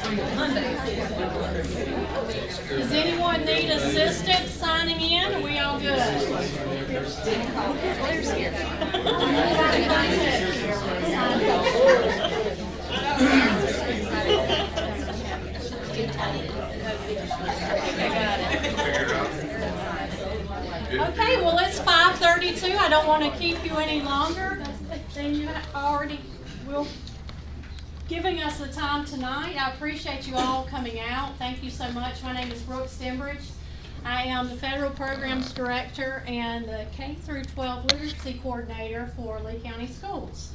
Does anyone need assistance signing in? Are we all good? Okay, well, it's 5:32. I don't want to keep you any longer than you already will. Giving us the time tonight. I appreciate you all coming out. Thank you so much. My name is Brooke Stenbridge. I am the Federal Programs Director and the K-12 Literacy Coordinator for Lee County Schools.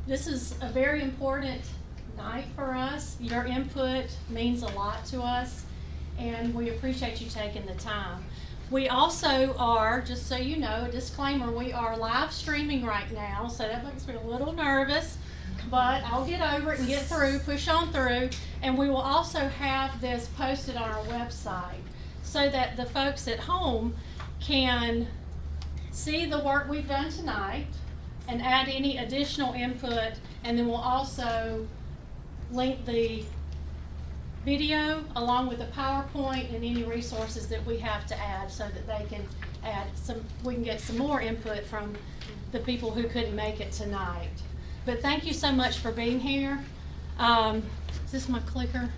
This is a very important night for us. Your input means a lot to us, and we appreciate you taking the time. We also are, just so you know, a disclaimer, we are live streaming right now, so that makes me a little nervous, but I'll get over it and get through, push on through, and we will also have this posted on our website so that the folks at home can see the work we've done tonight and add any additional input, and then we'll also link the video along with the PowerPoint and any resources that we have to add so that they can add some, we can get some more input from the people who couldn't make it tonight. But thank you so much for being here. Is this my clicker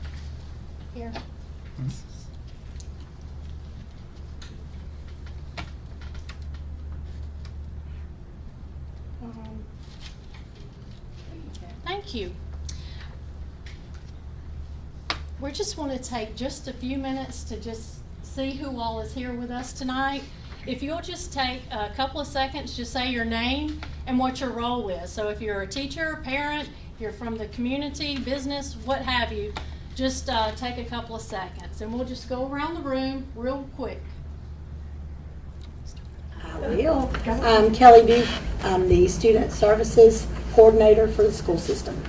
here? Thank you. We just want to take just a few minutes to just see who all is here with us tonight. If you'll just take a couple of seconds, just say your name and what your role is. So if you're a teacher, parent, if you're from the community, business, what have you, just take a couple of seconds and we'll just go around the room real quick. I will. I'm Kelly Duke. I'm the Student Services Coordinator for the school system.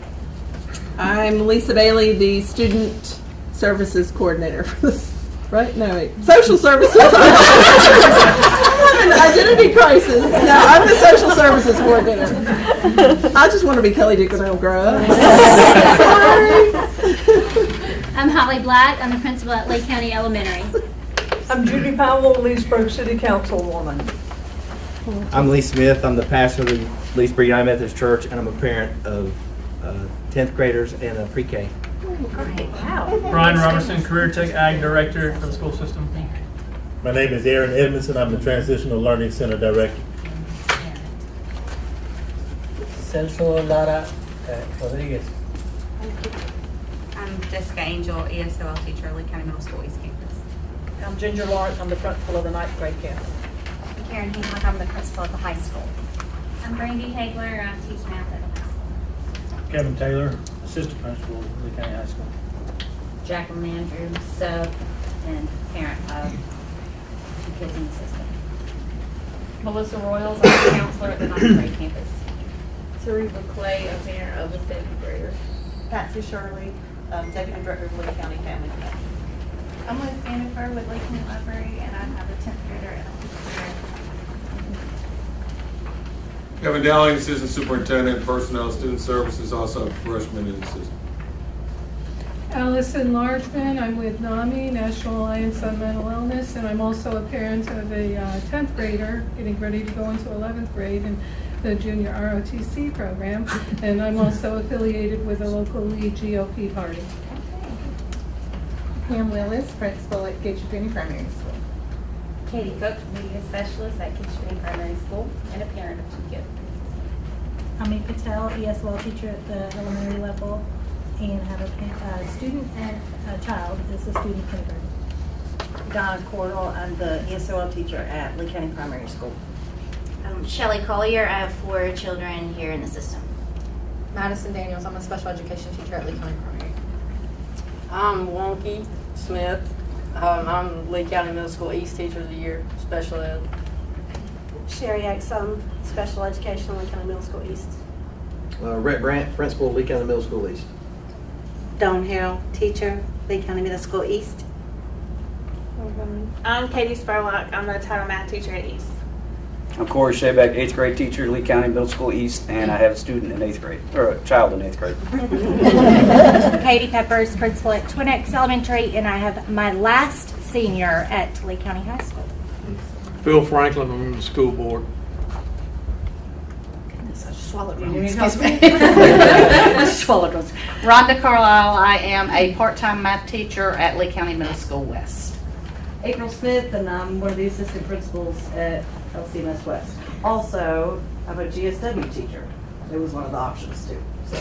I'm Lisa Bailey, the Student Services Coordinator for this, right? No, wait. Social Services. I'm an identity crisis. No, I'm the Social Services Coordinator. I just want to be Kelly Duke when I grow up. Sorry. I'm Holly Black. I'm the principal at Lake County Elementary. I'm Judy Powell, Leesburg City Councilwoman. I'm Lee Smith. I'm the pastor of the Leesburg United Methodist Church, and I'm a parent of 10th graders and a pre-K. Wow. Brian Robertson, Career Tech Ag Director for the school system. My name is Aaron Edmondson. I'm the Transitional Learning Center Director. Celso Lara Rodriguez. I'm Jessica Angel, ESOL teacher at Lee County Middle School East Campus. I'm Ginger Lawrence. I'm the principal of the 9th grade campus. I'm Karen Hancock. I'm the principal at the high school. I'm Brandy Hagler. I teach math at the high school. Kevin Taylor, assistant principal of Lee County High School. Jacqueline Andrews, sub and parent of 2 kids in the system. Melissa Royals, I'm a counselor at the 9th grade campus. Teresa Clay, a parent of a 7th grader. Patsy Shirley, Deputy Director of Lee County Family Protection. I'm Liz Sandifer with Lee County Library, and I have a 10th grader and a 5th grader. Kevin Dowling, Assistant Superintendent, Personnel, Student Services, also a freshman in the system. Allison Largeman, I'm with NAMI, National Alliance on Mental Illness, and I'm also a parent of a 10th grader getting ready to go into 11th grade in the junior ROTC program, and I'm also affiliated with a local lead GOP party. Pam Willis, principal at Kitchen Primary School. Katie Cook, media specialist at Kitchen Primary School and a parent of 2 kids. Ami Patel, ESOL teacher at the elementary level, and have a student and a child is a student kindergarten. Donna Cordell, I'm the ESOL teacher at Lee County Primary School. Shelly Collier, I have 4 children here in the system. Madison Daniels, I'm a special education teacher at Lee County Primary. I'm Wonky Smith. I'm Lee County Middle School East Teacher of the Year, Special Ed. Sherry Exum, Special Education, Lee County Middle School East. Rhett Brandt, Principal, Lee County Middle School East. Dawn Harrell, Teacher, Lee County Middle School East. I'm Katie Spurlock. I'm the title math teacher at East. I'm Corey Shebeck, 8th grade teacher, Lee County Middle School East, and I have a student in 8th grade, or a child in 8th grade. Katie Peppers, principal at Twin Oaks Elementary, and I have my last senior at Lee County High School. Phil Franklin, I'm on the school board. Goodness, I just swallowed one. Excuse me. I swallowed one. Rhonda Carlisle, I am a part-time math teacher at Lee County Middle School West. April Smith, and I'm one of the assistant principals at LCMS West. Also, I'm a GSW teacher. It was one of the options too. So.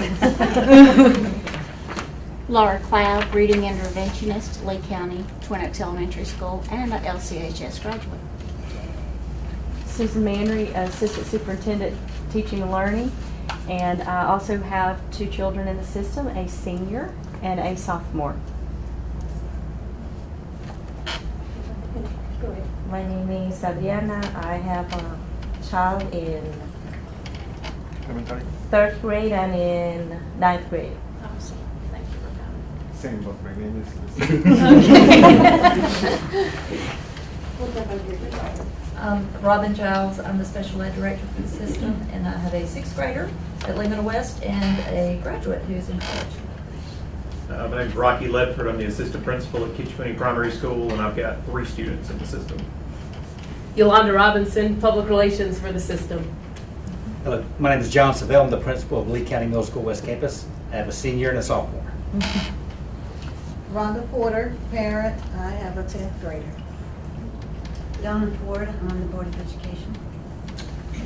Laura Cloud, reading interventionist, Lee County, Twin Oaks Elementary School, and an LCHS graduate. Susan Manry, assistant superintendent, teaching and learning, and I also have 2 children in the system, a senior and a sophomore. My name is Adriana. I have a child in 3rd grade and in 9th grade. Awesome. Thank you for coming. Same book, my name is. Robin Giles, I'm the special ed director for the system, and I have a 6th grader at Lehman West and a graduate who's in college. My name's Rocky Ledford. I'm the assistant principal at Kitchfinney Primary School, and I've got 3 students in the system. Yolanda Robinson, public relations for the system. Hello, my name is John Savell. I'm the principal of Lee County Middle School West Campus. I have a senior and a sophomore. Rhonda Porter, parent. I have a 10th grader. Donna Ford, I'm on the Board of Education.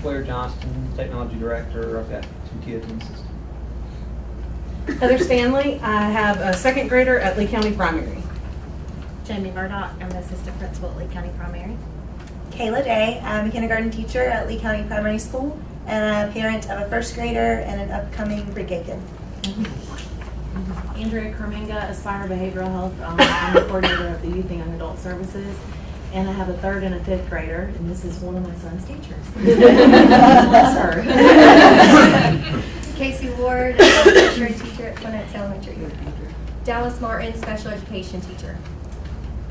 Blair Johnston, technology director. I've got 2 kids in the system. Heather Stanley, I have a 2nd grader at Lee County Primary. Jamie Murdoch, I'm the assistant principal at Lee County Primary. Kayla Day, I'm a kindergarten teacher at Lee County Primary School, and I'm a parent of a 1st grader and an upcoming pre-K kid. Andrea Kerminga, Aspire Behavioral Health. I'm the coordinator of the Youth and Young Adult Services, and I have a 3rd and a 5th grader, and this is one of my son's teachers. Bless her. Casey Ward, elementary teacher at Twin Oaks Elementary. Dallas Martin, special education teacher.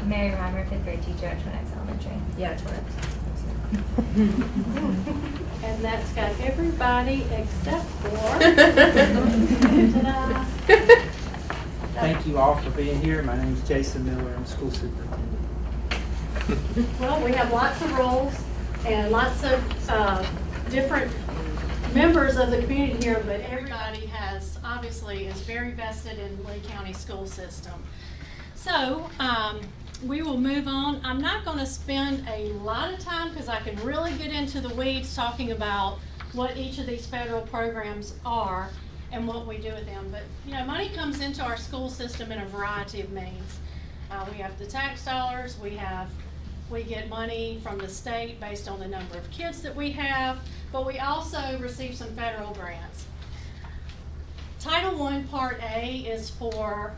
Mary Reimer, 5th grade teacher at Twin Oaks Elementary. Yeah, Twin Oaks. And that's got everybody except for. Ta-da. Thank you all for being here. My name is Jason Miller. I'm school superintendent. Well, we have lots of roles and lots of different members of the community here, but everybody has, obviously, is very vested in Lee County school system. So, we will move on. I'm not going to spend a lot of time because I can really get into the weeds talking about what each of these federal programs are and what we do with them. But, you know, money comes into our school system in a variety of means. We have the tax dollars, we get money from the state based on the number of kids that we have, but we also receive some federal grants. Title I Part A is for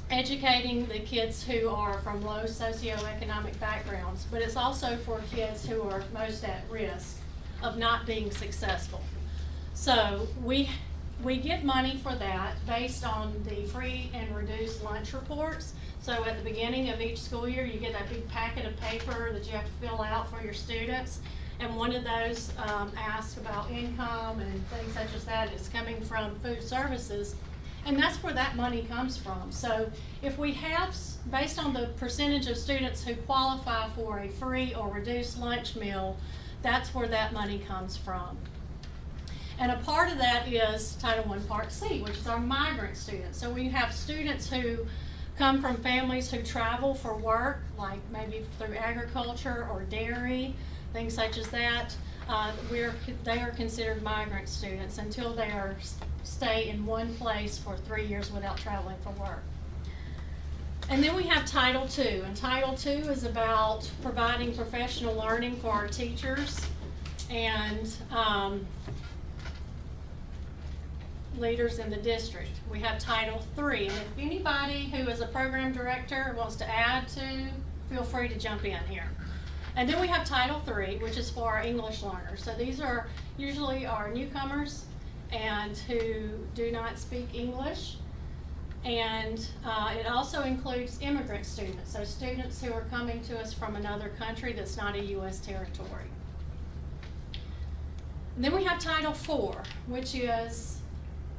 educating the kids who are from low socioeconomic backgrounds, but it's also for kids who are most at risk of not being successful. So we get money for that based on the free and reduced lunch reports. So at the beginning of each school year, you get that big packet of paper that you have to fill out for your students. And one of those asks about income and things such as that. It's coming from food services. And that's where that money comes from. So if we have, based on the percentage of students who qualify for a free or reduced lunch meal, that's where that money comes from. And a part of that is Title I Part C, which is our migrant students. So we have students who come from families who travel for work, like maybe through agriculture or dairy, things such as that. They are considered migrant students until they stay in one place for 3 years without traveling for work. And then we have Title II, and Title II is about providing professional learning for our teachers and leaders in the district. We have Title III, and if anybody who is a program director wants to add to, feel free to jump in here. And then we have Title III, which is for our English learners. So these are usually our newcomers and who do not speak English. And it also includes immigrant students, so students who are coming to us from another country that's not a U.S. territory. And then we have Title IV, which is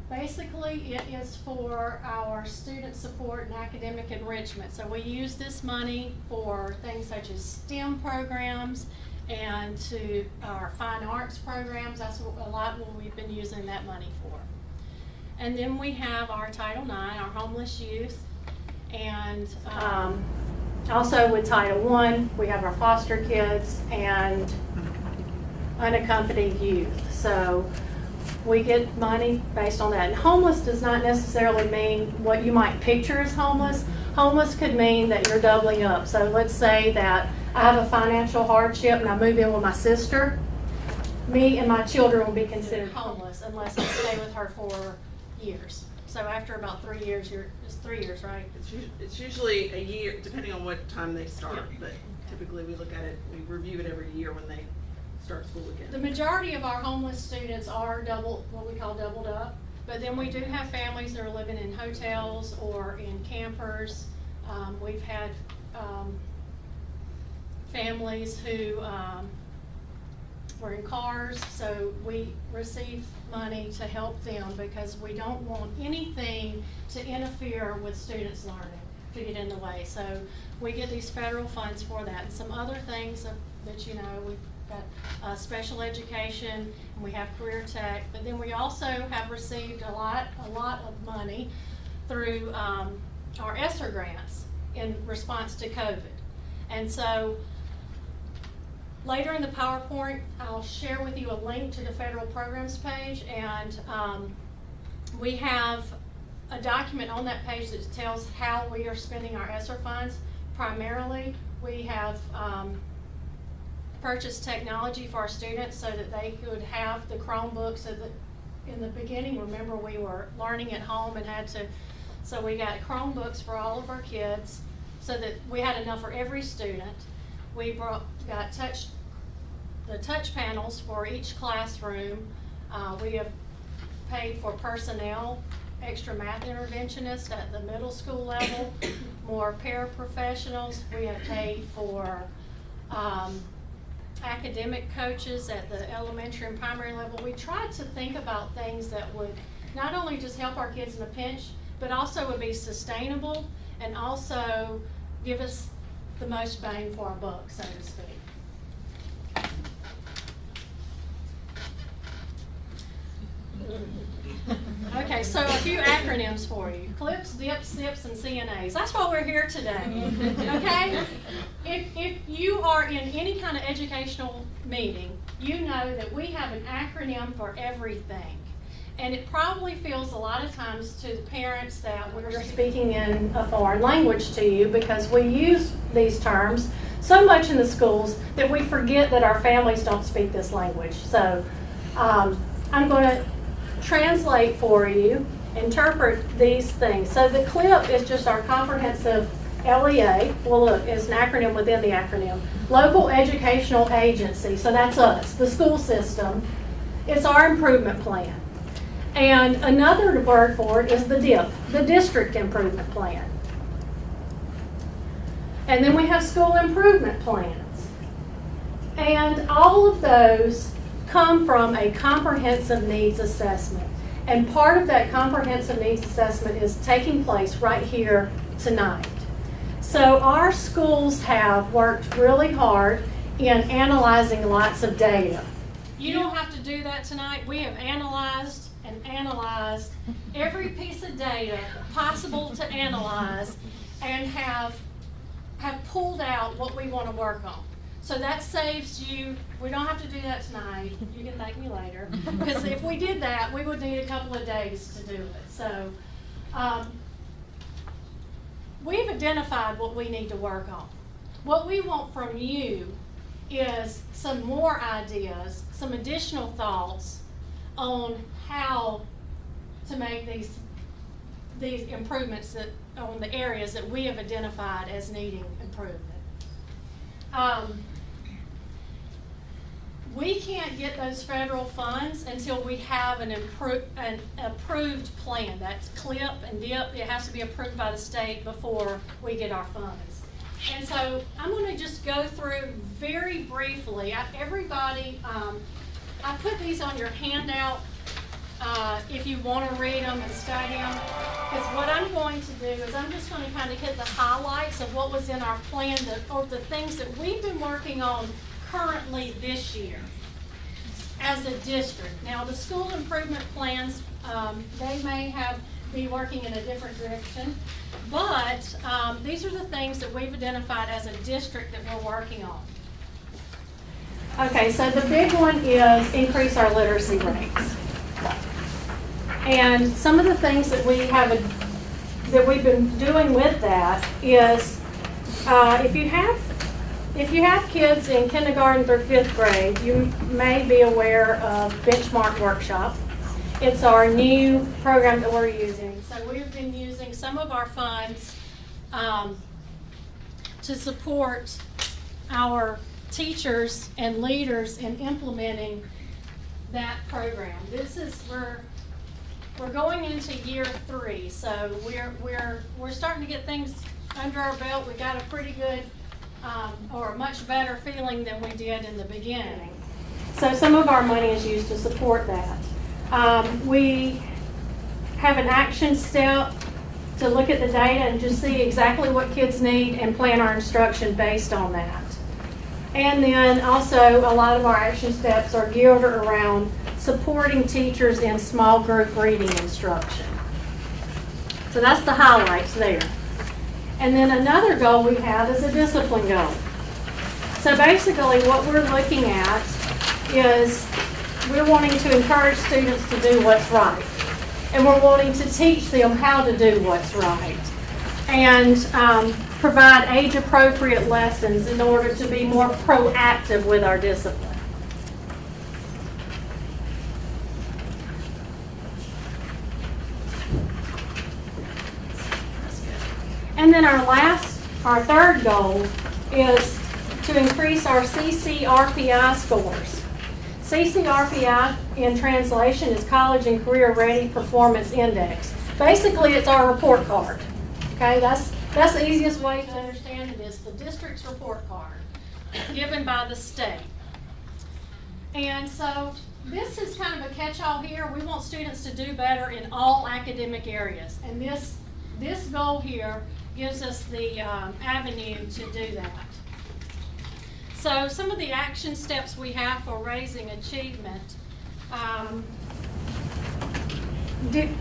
basically, it is for our student support and academic enrichment. So we use this money for things such as STEM programs and to our fine arts programs. That's a lot what we've been using that money for. And then we have our Title IX, our homeless youth, and also with Title I, we have our foster kids and unaccompanied youth. So we get money based on that. And homeless does not necessarily mean what you might picture as homeless. Homeless could mean that you're doubling up. So let's say that I have a financial hardship and I move in with my sister. Me and my children will be considered homeless unless I stay with her for years. So after about 3 years, it's 3 years, right? It's usually a year, depending on what time they start, but typically we look at it, we review it every year when they start school again. The majority of our homeless students are what we call doubled up, but then we do have families that are living in hotels or in campers. We've had families who were in cars, so we receive money to help them because we don't want anything to interfere with students' learning, to get in the way. So we get these federal funds for that. And some other things that you know, we've got special education, and we have career tech, but then we also have received a lot of money through our ESSER grants in response to COVID. And so later in the PowerPoint, I'll share with you a link to the federal programs page, and we have a document on that page that tells how we are spending our ESSER funds. Primarily, we have purchased technology for our students so that they could have the Chromebooks. So that in the beginning, remember, we were learning at home and so we got Chromebooks for all of our kids so that we had enough for every student. We got the touch panels for each classroom. We have paid for personnel, extra math interventionists at the middle school level, more paraprofessionals. We have paid for academic coaches at the elementary and primary level. We tried to think about things that would not only just help our kids in a pinch, but also would be sustainable and also give us the most bang for our buck, so to speak. Okay, so a few acronyms for you. CLIPS, DIPS, SIPs, and CNAs. That's why we're here today, okay? If you are in any kind of educational meeting, you know that we have an acronym for everything. And it probably feels a lot of times to the parents that we're speaking in a foreign language to you because we use these terms so much in the schools that we forget that our families don't speak this language. So I'm going to translate for you, interpret these things. So the CLIP is just our comprehensive LEA. Well, look, it's an acronym within the acronym. Local Educational Agency. So that's us, the school system. It's our improvement plan. And another word for it is the DIP, the District Improvement Plan. And then we have school improvement plans. And all of those come from a comprehensive needs assessment. And part of that comprehensive needs assessment is taking place right here tonight. So our schools have worked really hard in analyzing lots of data. You don't have to do that tonight. We have analyzed every piece of data possible to analyze and have pulled out what we want to work on. So that saves you, we don't have to do that tonight. You can thank me later. Because if we did that, we would need a couple of days to do it. So we've identified what we need to work on. What we want from you is some more ideas, some additional thoughts on how to make these improvements on the areas that we have identified as needing improvement. We can't get those federal funds until we have an approved plan. That's CLIP and DIP. It has to be approved by the state before we get our funds. And so I'm going to just go through very briefly. Everybody I put these on your handout if you want to read them and study them. Because what I'm going to do is I'm just going to kind of hit the highlights of what was in our plan, or the things that we've been working on currently this year as a district. Now, the school improvement plans, they may be working in a different direction, but these are the things that we've identified as a district that we're working on. Okay, so the big one is increase our literacy rates. And some of the things that we've been doing with that is if you have kids in kindergarten through 5th grade, you may be aware of Benchmark Workshop. It's our new program that we're using. So we've been using some of our funds to support our teachers and leaders in implementing that program. We're going into year 3, so we're starting to get things under our belt. We got a pretty good or a much better feeling than we did in the beginning. So some of our money is used to support that. We have an action step to look at the data and just see exactly what kids need and plan our instruction based on that. And then also a lot of our action steps are geared around supporting teachers in small group reading instruction. So that's the highlights there. And then another goal we have is a discipline goal. So basically what we're looking at is we're wanting to encourage students to do what's right. And we're wanting to teach them how to do what's right. And provide age-appropriate lessons in order to be more proactive with our discipline. And then our third goal is to increase our CCRPI scores. CCRPI in translation is College and Career Ready Performance Index. Basically, it's our report card. Okay, that's the easiest way to understand it is the district's report card given by the state. And so this is kind of a catch-all here. We want students to do better in all academic areas. And this goal here gives us the avenue to do that. So some of the action steps we have for raising achievement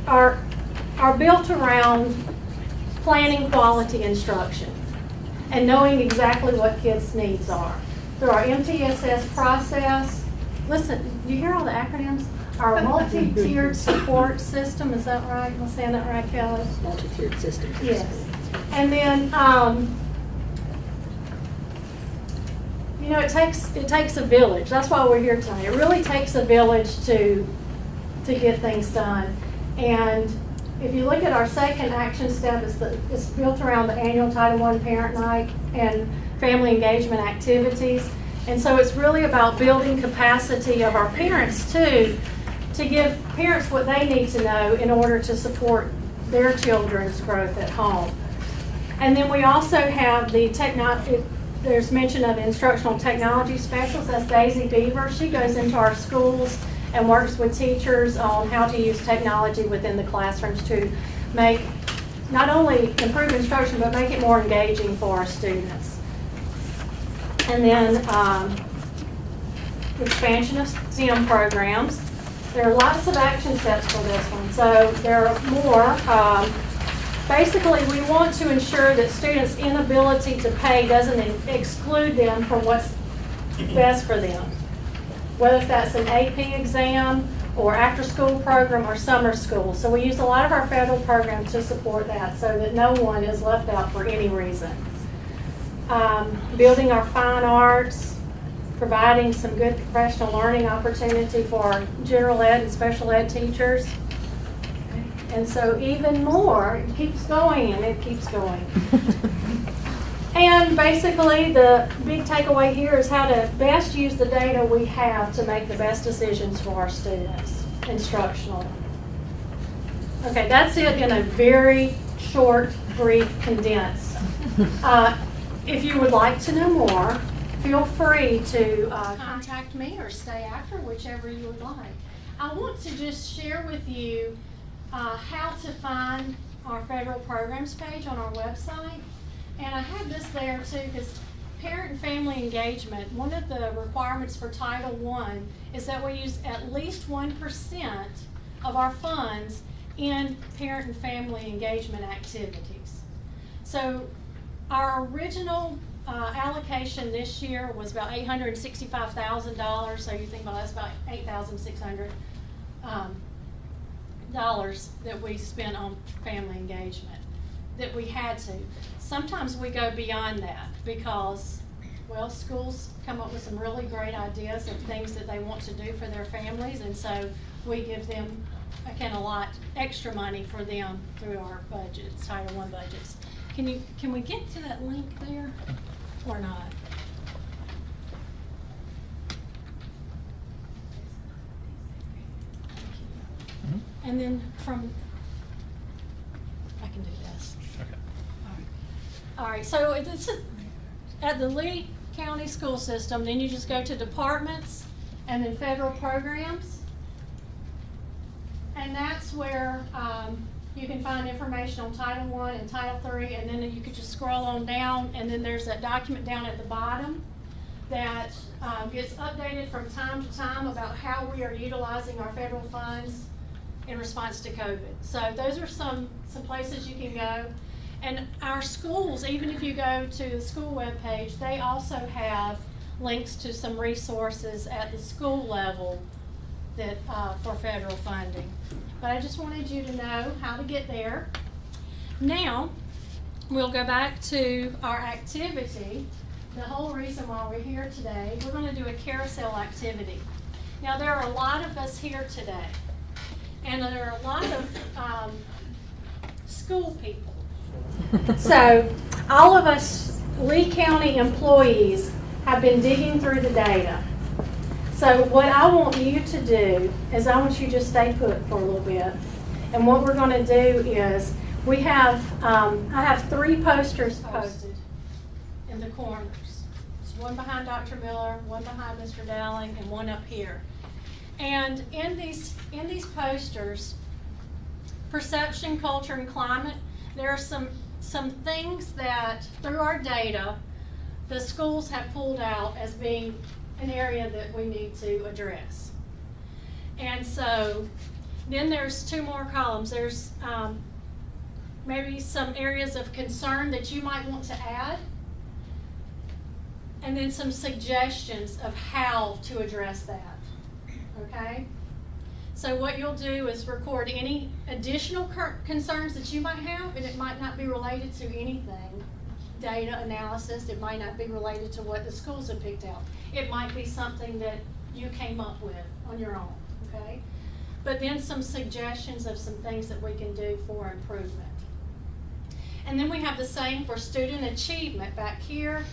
are built around planning quality instruction and knowing exactly what kids' needs are. Through our MTSS process, listen, do you hear all the acronyms? Our multi-tiered support system, is that right? Am I saying that right, Kelly? Multi-tiered system. Yes. And then, you know, it takes a village. That's why we're here tonight. It really takes a village to get things done. And if you look at our second action step, it's built around the annual Title I Parent Night and family engagement activities. And so it's really about building capacity of our parents too, to give parents what they need to know in order to support their children's growth at home. And then we also have there's mention of instructional technology specialists. That's Daisy Beaver. She goes into our schools and works with teachers on how to use technology within the classrooms to make, not only improve instruction, but make it more engaging for our students. And then expansion of Xem programs. There are lots of action steps for this one, so there are more. Basically, we want to ensure that students' inability to pay doesn't exclude them from what's best for them, whether that's an AP exam or after-school program or summer school. So we use a lot of our federal programs to support that so that no one is left out for any reason. Building our fine arts, providing some good professional learning opportunity for our general ed and special ed teachers. And so even more, it keeps going and it keeps going. And basically the big takeaway here is how to best use the data we have to make the best decisions for our students, instructional. Okay, that's it in a very short, brief, condensed. If you would like to know more, feel free to contact me or stay after, whichever you would like. I want to just share with you how to find our federal programs page on our website. And I have this there too, because parent and family engagement, one of the requirements for Title I is that we use at least 1% of our funds in parent and family engagement activities. So our original allocation this year was about $865,000, so you think about that's about $8,600 that we spent on family engagement, that we had to. Sometimes we go beyond that because, well, schools come up with some really great ideas of things that they want to do for their families, and so we give them, can allot extra money for them through our budgets, Title I budgets. Can we get to that link there or not? And then I can do this. Okay. All right, so it's at the Lee County School System, then you just go to departments and then federal programs. And that's where you can find information on Title I and Title III, and then you could just scroll on down, and then there's that document down at the bottom that gets updated from time to time about how we are utilizing our federal funds in response to COVID. So those are some places you can go. And our schools, even if you go to the school webpage, they also have links to some resources at the school level that for federal funding. But I just wanted you to know how to get there. Now, we'll go back to our activity. The whole reason why we're here today, we're going to do a carousel activity. Now, there are a lot of us here today, and there are a lot of school people. So, all of us Lee County employees have been digging through the data. So what I want you to do is I want you to just stay put for a little bit. And what we're going to do is we have, I have 3 posters posted in the corners. There's one behind Dr. Miller, one behind Mr. Dowling, and one up here. And in these posters, perception, culture, and climate, there are some things that through our data, the schools have pulled out as being an area that we need to address. And so then there's 2 more columns. There's maybe some areas of concern that you might want to add, and then some suggestions of how to address that. Okay? So what you'll do is record any additional concerns that you might have, and it might not be related to anything. Data analysis, it might not be related to what the schools have picked out. It might be something that you came up with on your own, okay? But then some suggestions of some things that we can do for improvement. And then we have the same for student achievement back here.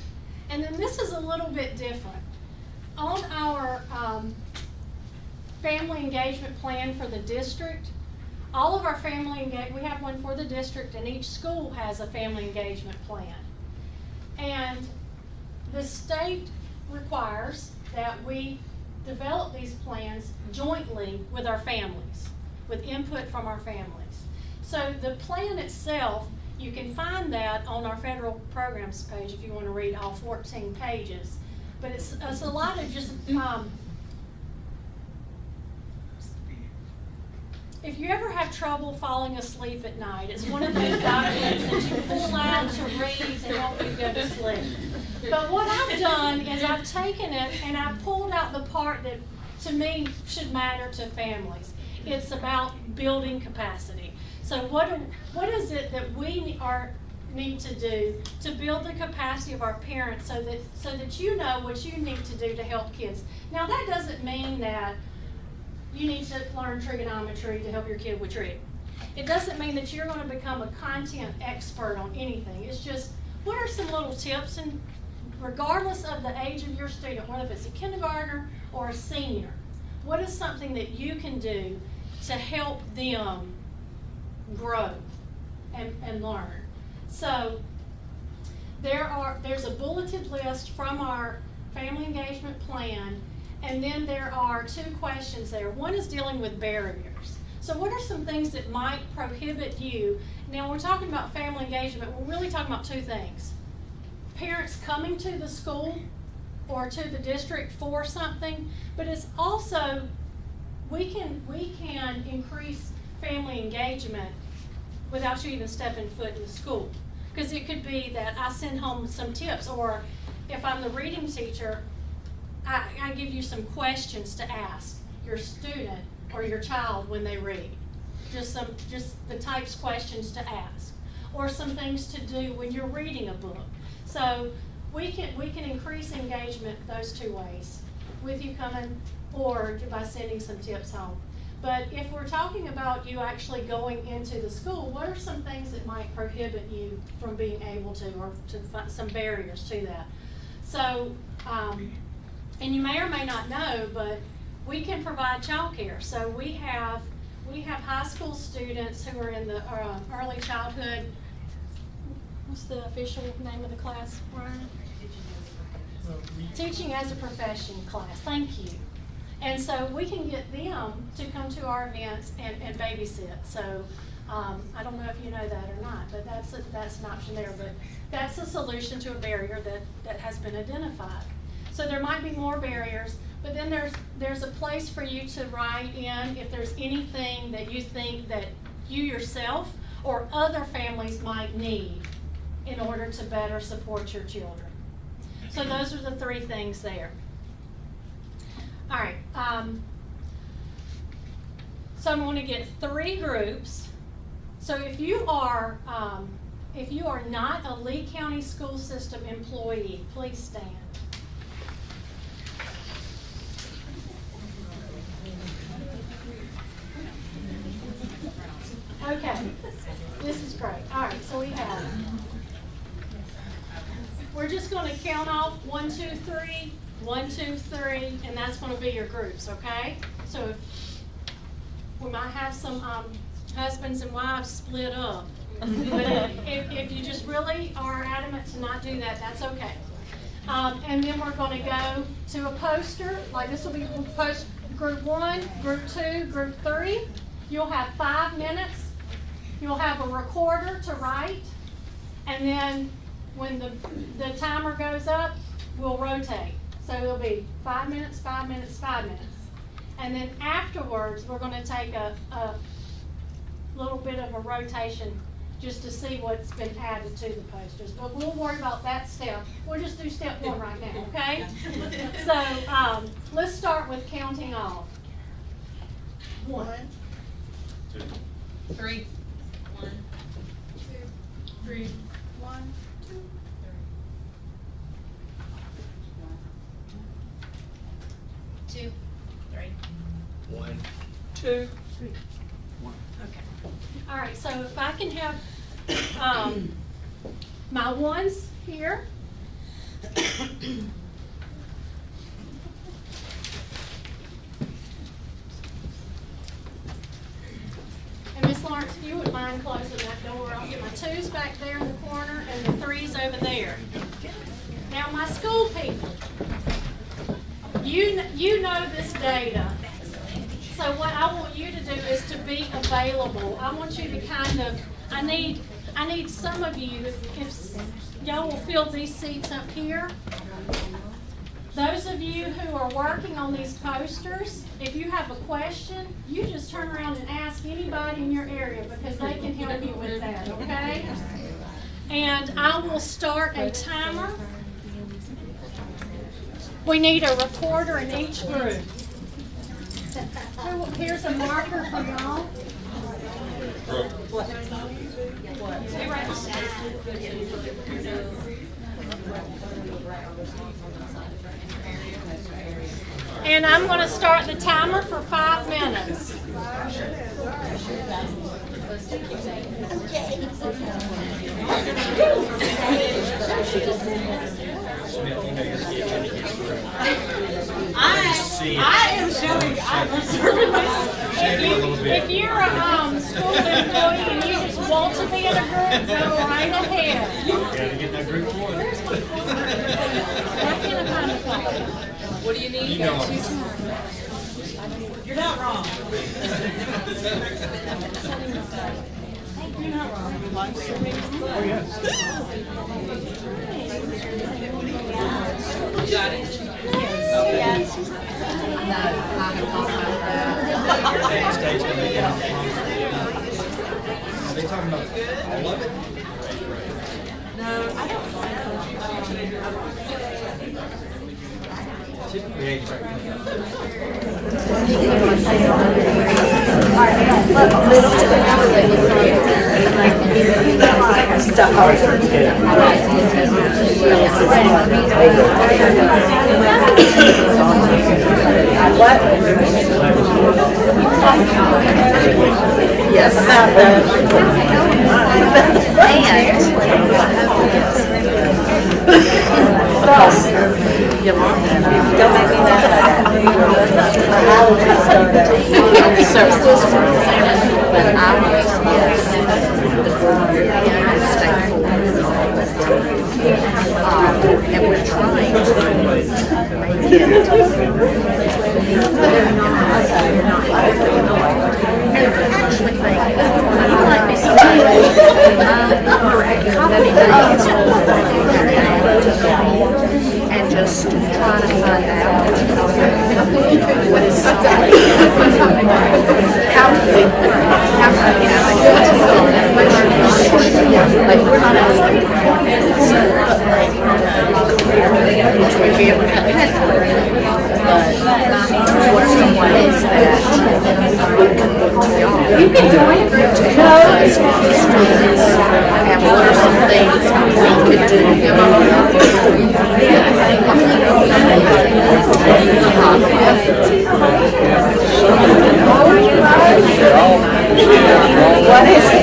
And then this is a little bit different. On our family engagement plan for the district, all of our we have one for the district, and each school has a family engagement plan. And the state requires that we develop these plans jointly with our families, with input from our families. So the plan itself, you can find that on our federal programs page if you want to read all 14 pages. But it's a lot of just, if you ever have trouble falling asleep at night, it's one of those documents that you pull out to read to help you go to sleep. But what I've done is I've taken it and I've pulled out the part that to me should matter to families. It's about building capacity. So what is it that we need to do to build the capacity of our parents so that you know what you need to do to help kids? Now that doesn't mean that you need to learn trigonometry to help your kid with trig. It doesn't mean that you're going to become a content expert on anything. It's just, what are some little tips, and regardless of the age of your student, whether if it's a kindergartner or a senior, what is something that you can do to help them grow and learn? So there's a bulleted list from our family engagement plan, and then there are 2 questions there. One is dealing with barriers. So what are some things that might prohibit you? Now, when we're talking about family engagement, we're really talking about 2 things. Parents coming to the school or to the district for something, but it's also, we can increase family engagement without you even stepping foot in the school. Because it could be that I send home some tips, or if I'm the reading teacher, I give you some questions to ask your student or your child when they read. Just the types of questions to ask, or some things to do when you're reading a book. So we can increase engagement those 2 ways, with you coming or by sending some tips home. But if we're talking about you actually going into the school, what are some things that might prohibit you from being able to, or to find some barriers to that? So, and you may or may not know, but we can provide childcare. So we have high school students who are in the early childhood. What's the official name of the class, Brian? Teaching as a Profession class. Thank you. And so we can get them to come to our events and babysit. So I don't know if you know that or not, but that's an option there. But that's a solution to a barrier that has been identified. So there might be more barriers, but then there's a place for you to write in if there's anything that you think that you yourself or other families might need in order to better support your children. So those are the 3 things there. All right, so I'm going to get 3 groups. So if you are not a Lee County School System employee, please stand. Okay, this is great. All right, so we're just going to count off 1, 2, 3. 1, 2, 3, and that's going to be your groups, okay? So we might have some husbands and wives split up. But if you just really are adamant to not do that, that's okay. And then we're going to go to a poster. Like this will be post group 1, group 2, group 3. You'll have 5 minutes. You'll have a recorder to write. And then when the timer goes up, we'll rotate. So it'll be 5 minutes, 5 minutes, 5 minutes. And then afterwards, we're going to take a little bit of a rotation just to see what's been added to the posters. But we'll worry about that step. We'll just do step 1 right now, okay? So let's start with counting off. 1, 2, 3, 1, 2, 3, 1, 2, 3. 2, 3. 1, 2, 3. 1. Okay. All right. So if I can have my ones here. And Miss Lawrence, if you wouldn't mind closing that door, I'll get my 2s back there in the corner and the 3s over there. Now, my school people. You know this data. So what I want you to do is to be available. I want you to I need some of you, if y'all will fill these seats up here. Those of you who are working on these posters, if you have a question, you just turn around and ask anybody in your area because they can help you with that, okay? And I will start a timer. We need a recorder in each group. Here's a marker for y'all. And I'm going to start the timer for 5 minutes. I am showing. I'm observing this. If you're a school employee and you just want to be in a group, go right ahead. Gotta get that group one. Why can't I find the place? What do you need? You're not wrong. You're not wrong. Oh, yes. You got it? Are they talking about all of it? Typically, they try to Yes. Don't make me mad. But I was and we're trying to make it. And I actually think you might be surprised. And just try to find out what is something. How can you know, like we're not asking what someone is that you can do it to help us students, and what are some things we could do? What is it?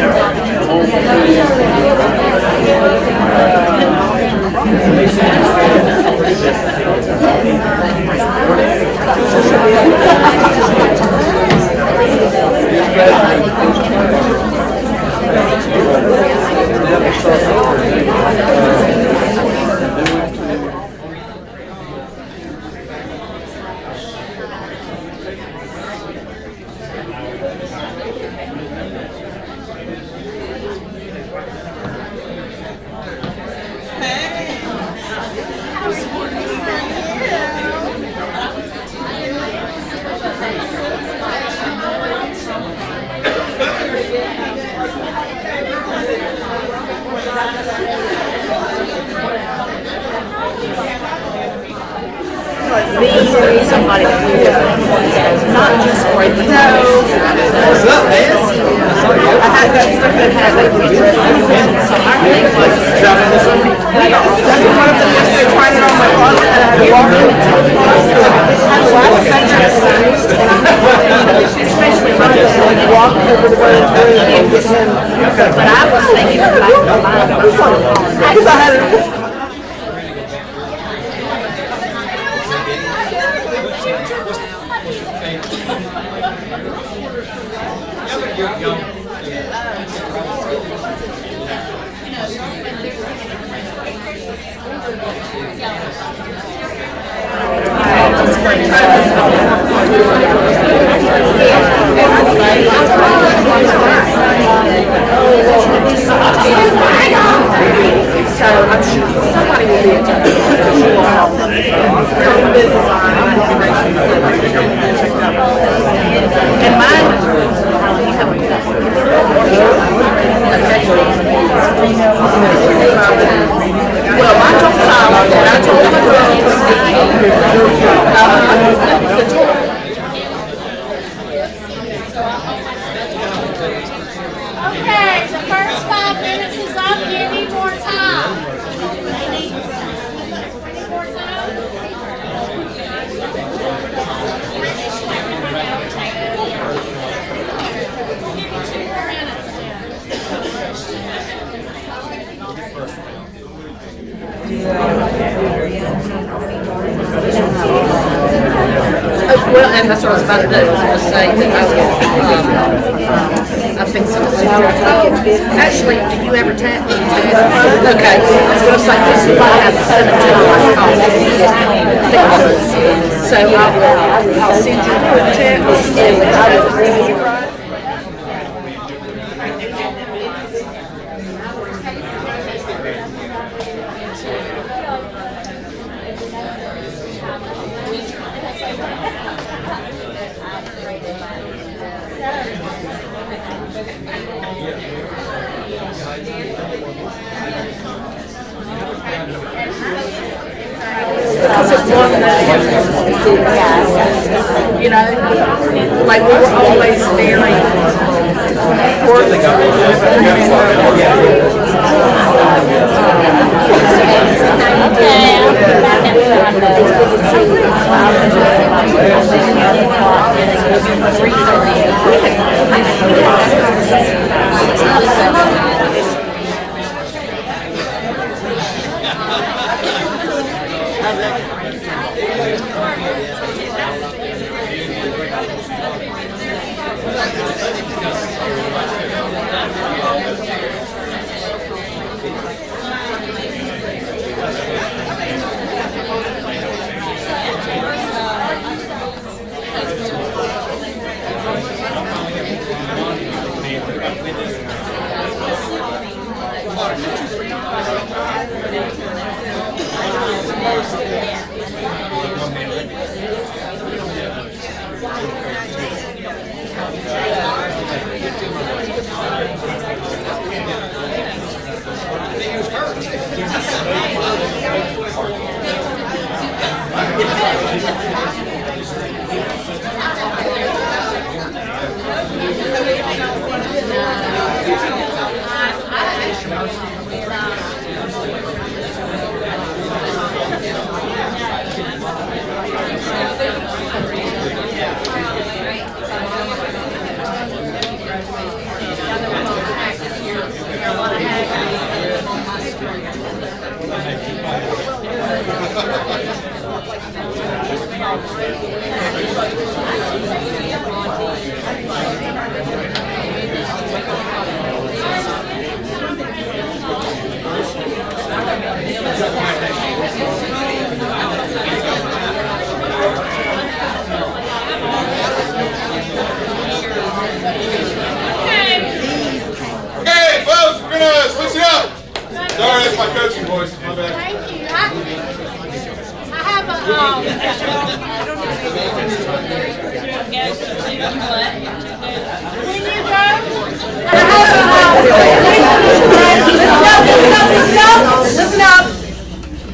Somebody that we not just for the I had that picture. So our thing was trying it on my closet and I had to walk in. Especially when I was walking over the road. But I was thinking about my mind. Because I had So I'm sure somebody will be in touch. And mine, well, I told Tyler and I told the Okay, the first 5 minutes is up. Do you need more time? Any more time? We'll give you 2 more minutes well, and that's what I was about to do. I was going to say that I think some of the actually, do you ever tap? Okay, I was going to say this is why I have 17 on my phone. Because it's one that, you know, like we were always very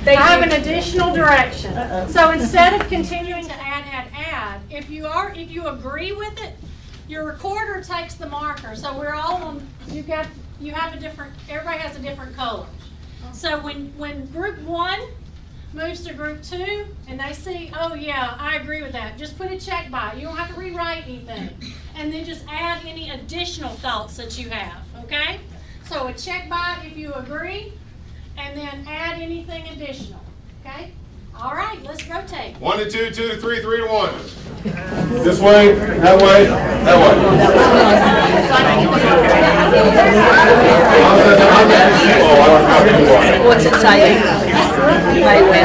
I have an additional direction. So instead of continuing to add, if you agree with it, your recorder takes the marker. So we're all on, everybody has a different color. So when group 1 moves to group 2 and they see, oh yeah, I agree with that, just put a check by it. You don't have to rewrite anything. And then just add any additional thoughts that you have, okay? So a check by it if you agree, and then add anything additional, okay? All right, let's rotate. 1 to 2, 2 to 3, 3 to 1. This way, that way, that way. What's it saying? May win.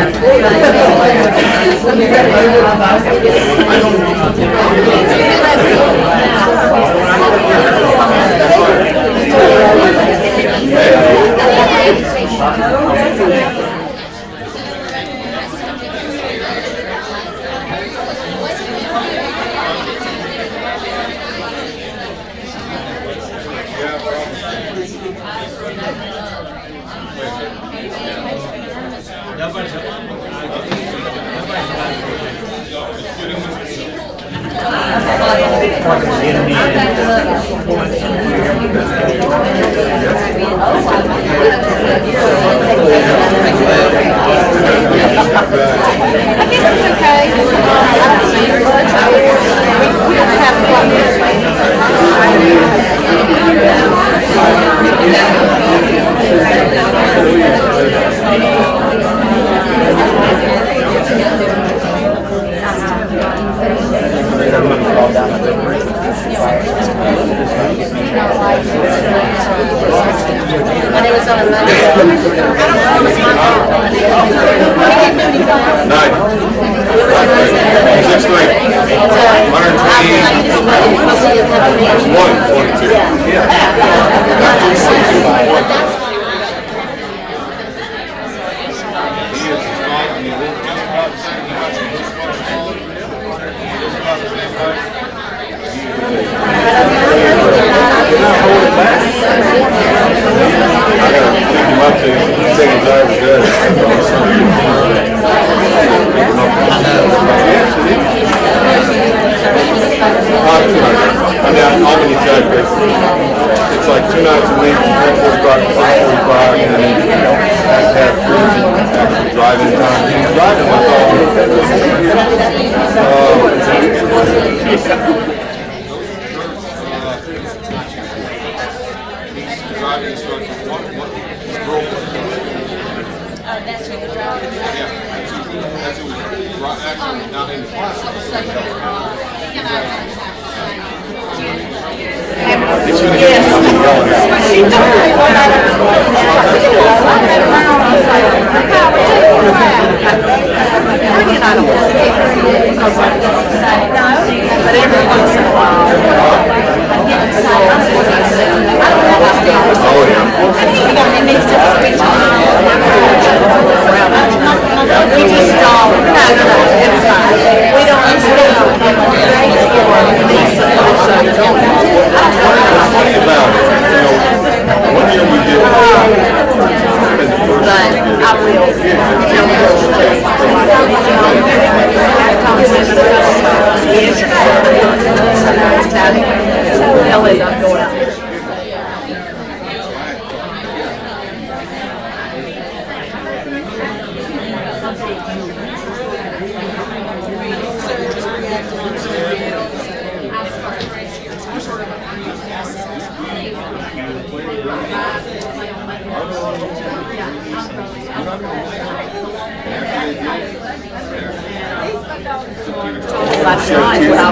I'm down in Albany, Texas. It's like 2 nights a week, 4:45 to 5:45, and then have actually driving time. Driving with driving instructor. That's who the driver is. Yeah, that's who actually not in the class. But every once in a while, oh yeah. it needs to switch on. We just don't. No, it's fine. We don't One year we did. But I will. Ellie, I'm going out. Last night when I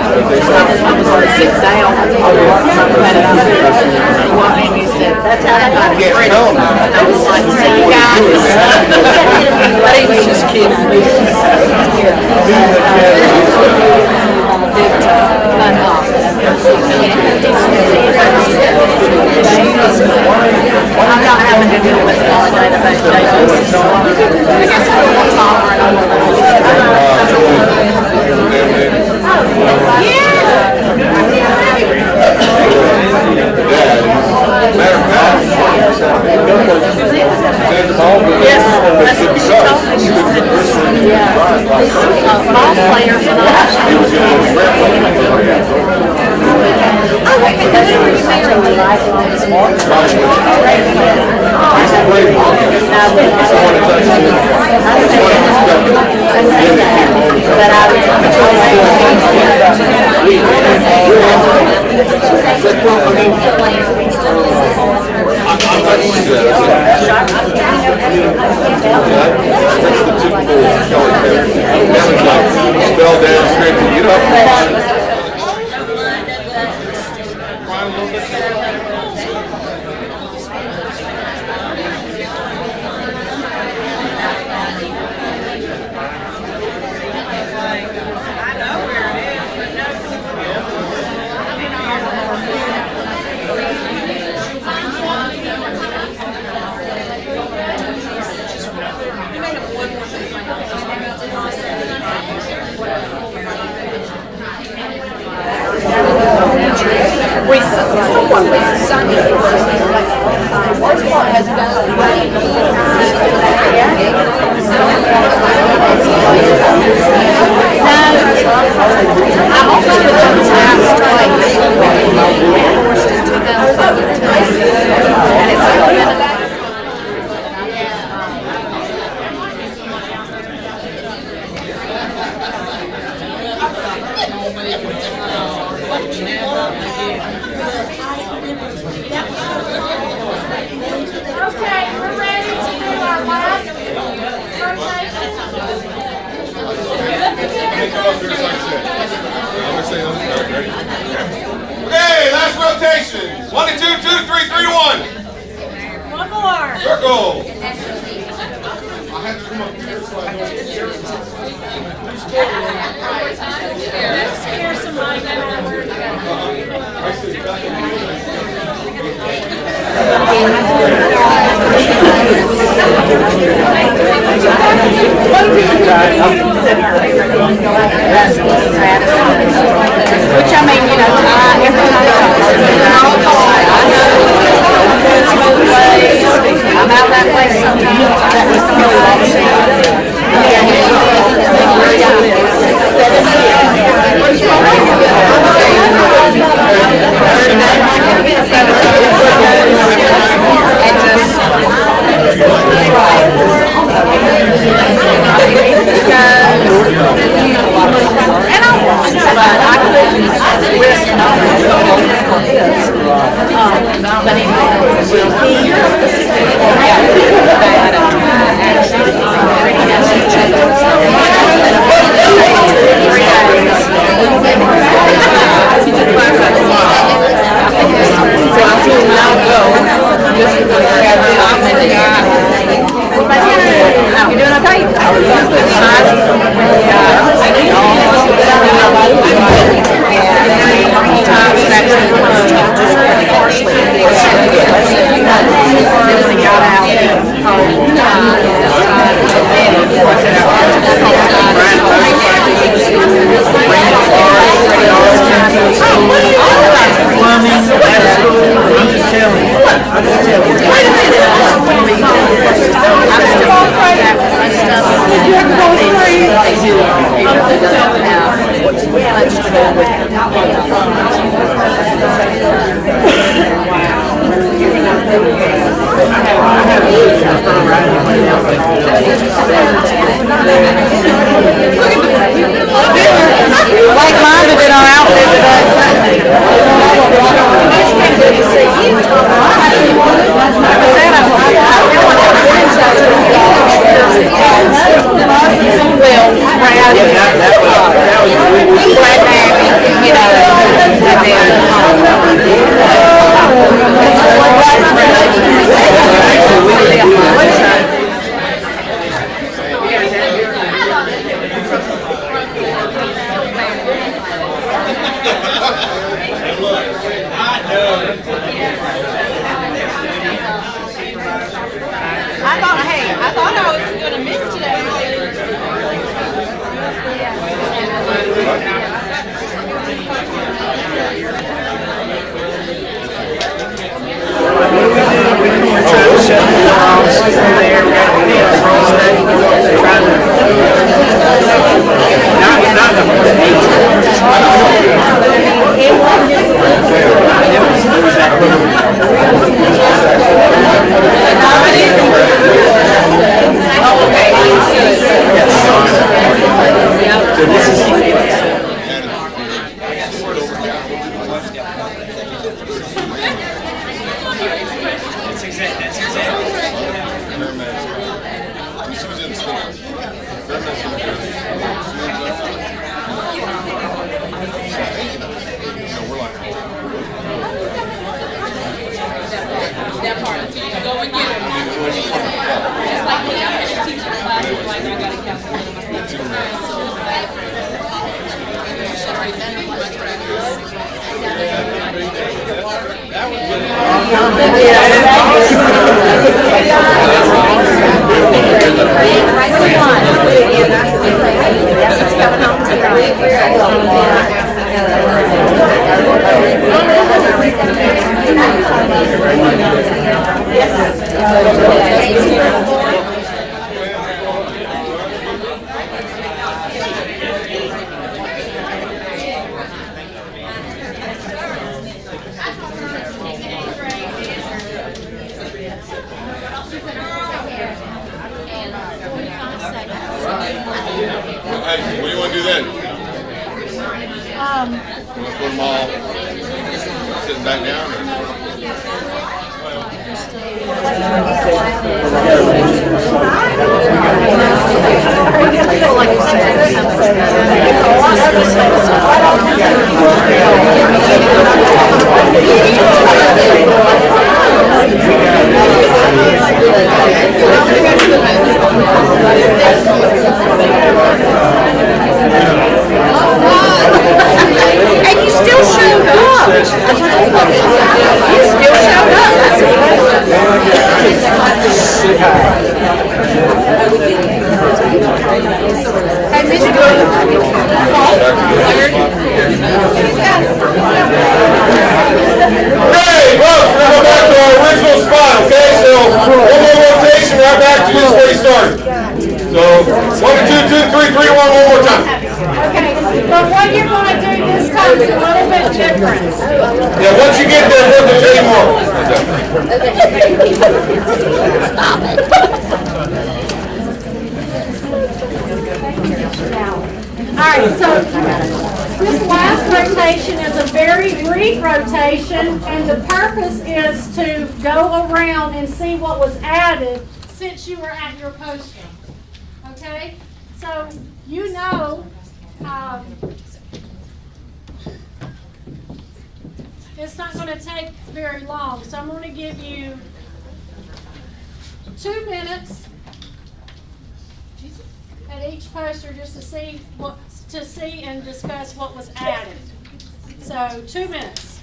was on a sit down, and he said, that's how I got it ready. And I was like, see you guys. But he was just kidding me. Big time. I'm not having to deal with it on a day-to-day basis. I guess I don't want to offer it. Matter of fact, yes, that's what she told me. She said, ball players and all. Fell down, straight to get up. Someone signed me for the worst part has been I hope she was on the last forced into them and it's been Okay, last rotation. 1 to 2, 2 to 3, 3 to 1. One more. Circle. I have to come up here so I don't Scare somebody which I mean, you know, every time I'm out that way sometimes. That was really Like-minded in our outfit I thought I was going to miss today. Hey, what do you want to do then? Want to put them all sitting back down? And you still showed up. You still showed up. That's Hey, folks, we're going to go back to our original spot, okay? So, one more rotation, right back to just where you started. So, 1, 2, 2, 3, 3, 1, one more time. Okay, but what you're going to do this time is a little bit different. Yeah, once you get there, we'll do 3 more. Stop it. All right, so this last rotation is a very brief rotation, and the purpose is to go around and see what was added since you were at your posting. Okay? So you know it's not going to take very long. So I'm going to give you 2 minutes at each poster just to see and discuss what was added. So 2 minutes.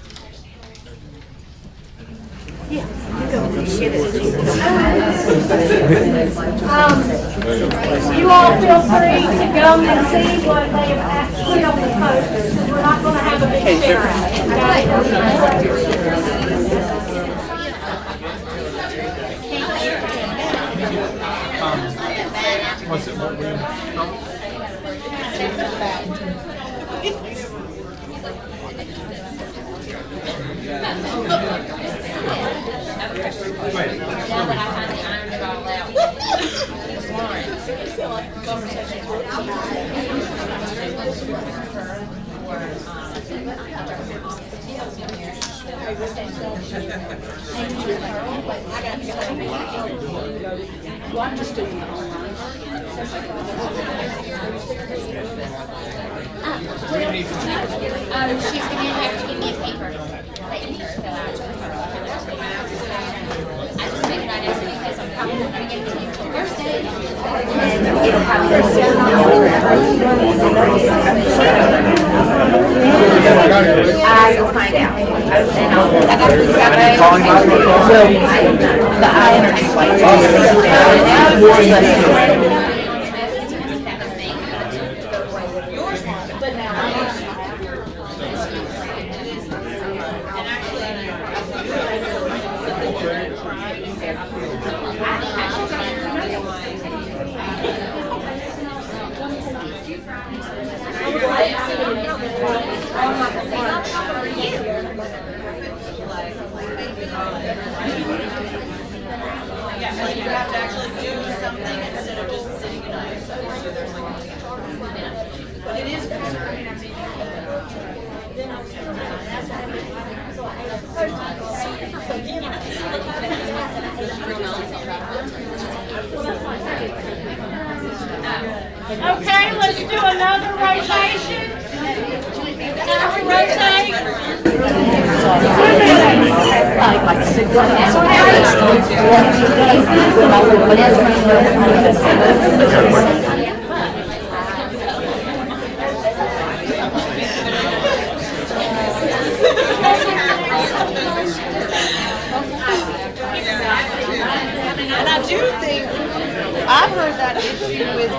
Yeah. You all feel free to go and see what they have put on the posters, because we're not going to have a big share out. What's it? What we She's going to have to give me a paper that you need to fill out. I just figured I'd ask because I'm probably not going to get it to you till Thursday. I will find out. You have to actually do something instead of just sitting in a so there's like but it is concerning. Okay, let's do another rotation. Now we rotate. And I do think I've heard that issue with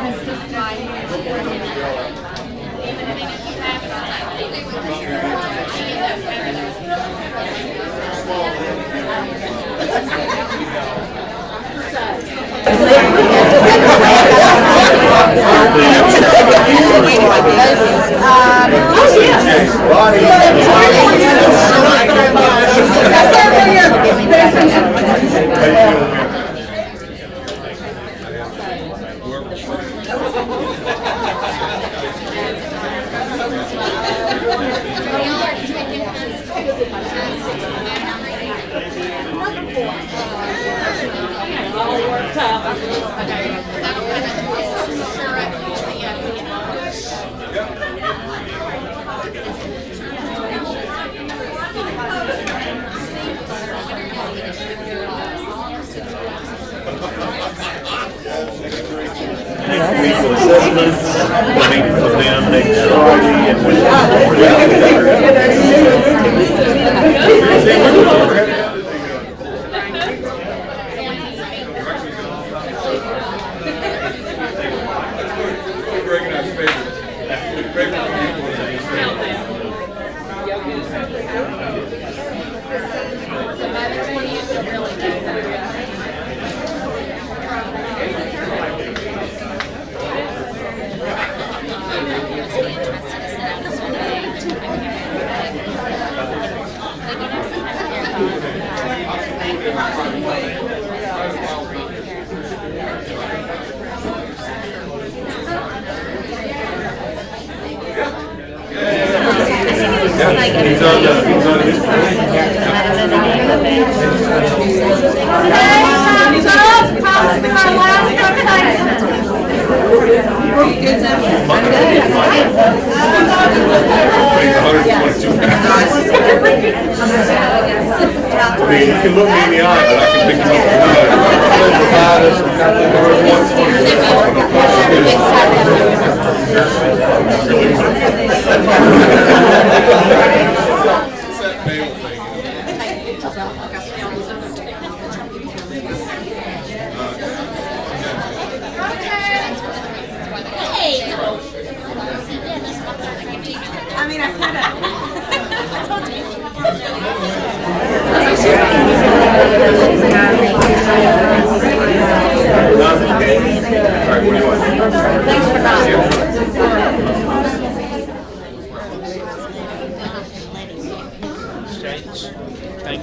assessments, meet with them, make sure and you can look me in the eye, but I can pick them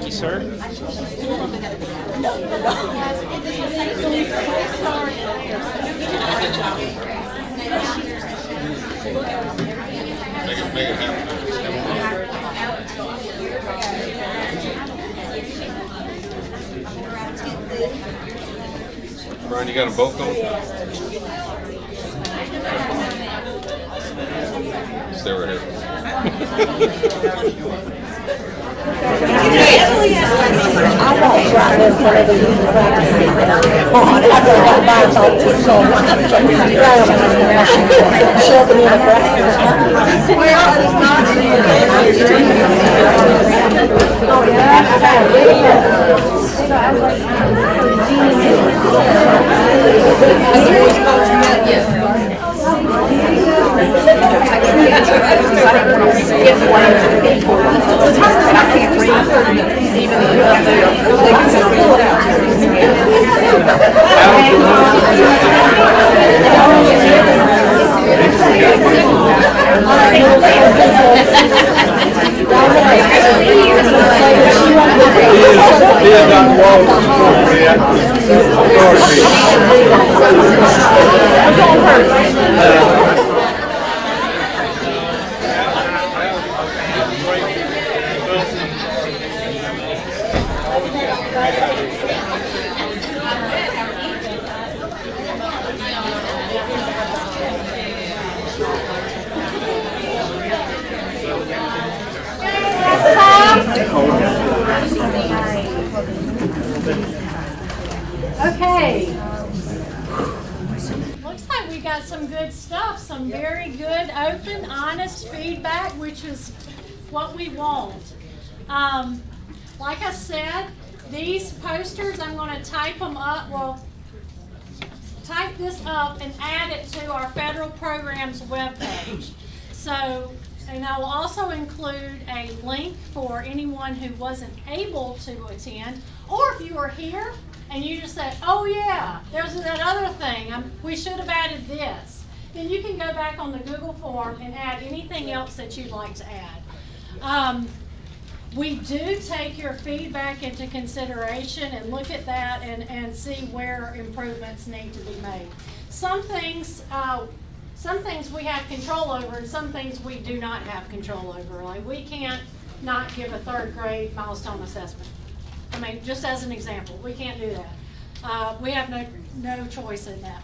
Thank you, sir. Brian, you got them both going? Stay right here. I won't try this whenever you practice it. I go right by and talk to you. Shove it in the Okay. Looks like we got some good stuff, some very good, open, honest feedback, which is what we want. Like I said, these posters, I'm going to type them up. Well, type this up and add it to our federal programs webpage. So, and I will also include a link for anyone who wasn't able to attend, or if you were here and you just said, oh yeah, there's that other thing, we should have added this, then you can go back on the Google form and add anything else that you'd like to add. We do take your feedback into consideration and look at that and see where improvements need to be made. Some things we have control over, and some things we do not have control over. Like we can't not give a third grade milestone assessment. I mean, just as an example, we can't do that. We have no choice in that.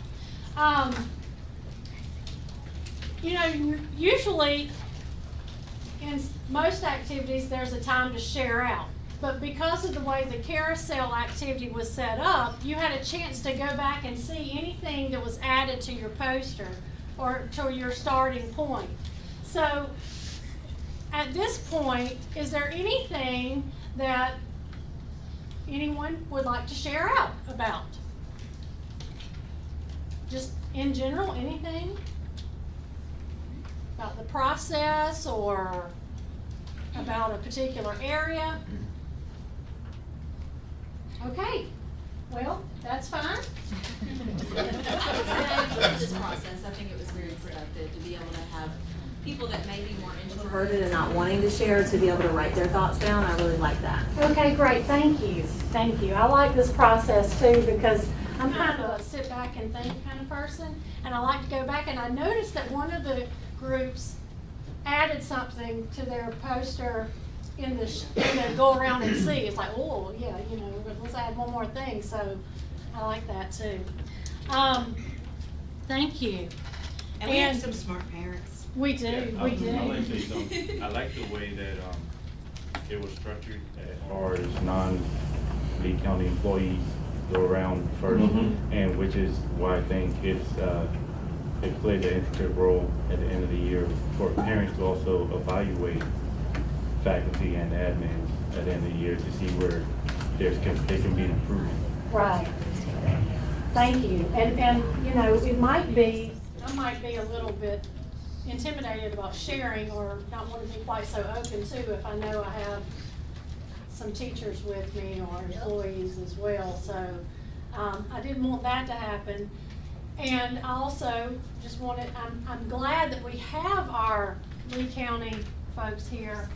You know, usually in most activities there's a time to share out. But because of the way the carousel activity was set up, you had a chance to go back and see anything that was added to your poster or to your starting point. So at this point, is there anything that anyone would like to share out about? Just in general, anything about the process or about a particular area? Okay, well, that's fine. This process, I think it was very productive to be able to have people that may be more Introverted and not wanting to share, to be able to write their thoughts down. I really like that. Okay, great. Thank you. Thank you. I like this process too because I'm kind of a sit back and think kind of person, and I like to go back, and I noticed that one of the groups added something to their poster in the go around and see. It's like, oh yeah, you know, let's add one more thing. So I like that too. Thank you. And we have some smart parents. We do. Yeah, We do. I like the way that it was structured as far as non-Lee County employees go around first, and which is why I think it plays an intricate role at the end of the year for parents to also evaluate faculty and admins at the end of the year to see where they can be improved. Right. Thank you. And you know, it might be, I might be a little bit intimidated about sharing or not want to be quite so open too if I know I have some teachers with me or employees as well. So I didn't want that to happen. And I also just wanted, I'm glad that we have our Lee County folks here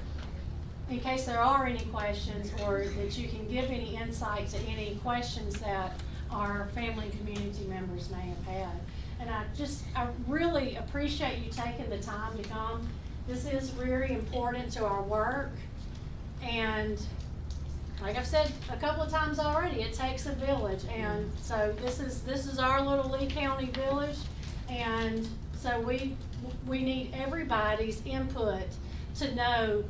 in case there are any questions, or that you can give any insight to any questions that our family and community members may have had. And I really appreciate you taking the time to come. This is very important to our work. And like I've said a couple of times already, it takes a village. And so this is our little Lee County village. And so we need everybody's input to know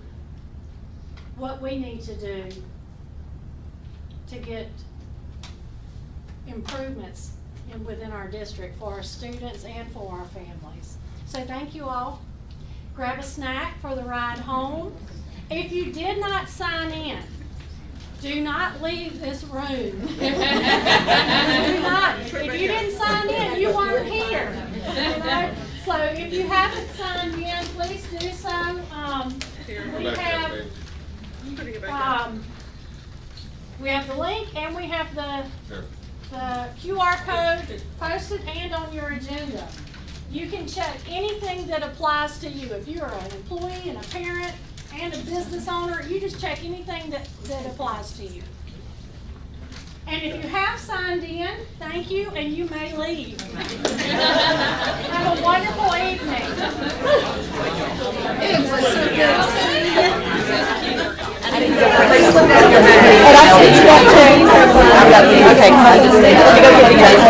what we need to do to get improvements within our district for our students and for our families. So thank you all. Grab a snack for the ride home. If you did not sign in, do not leave this room. Do not. If you didn't sign in, you weren't here. You know? So if you haven't signed in, please do so. We have the link, and we have the QR code posted and on your agenda. You can check anything that applies to you. If you're an employee and a parent and a business owner, you just check anything that applies to you. And if you have signed in, thank you, and you may leave. Have a wonderful evening. It was so good to see you. Okay, let me go give you guys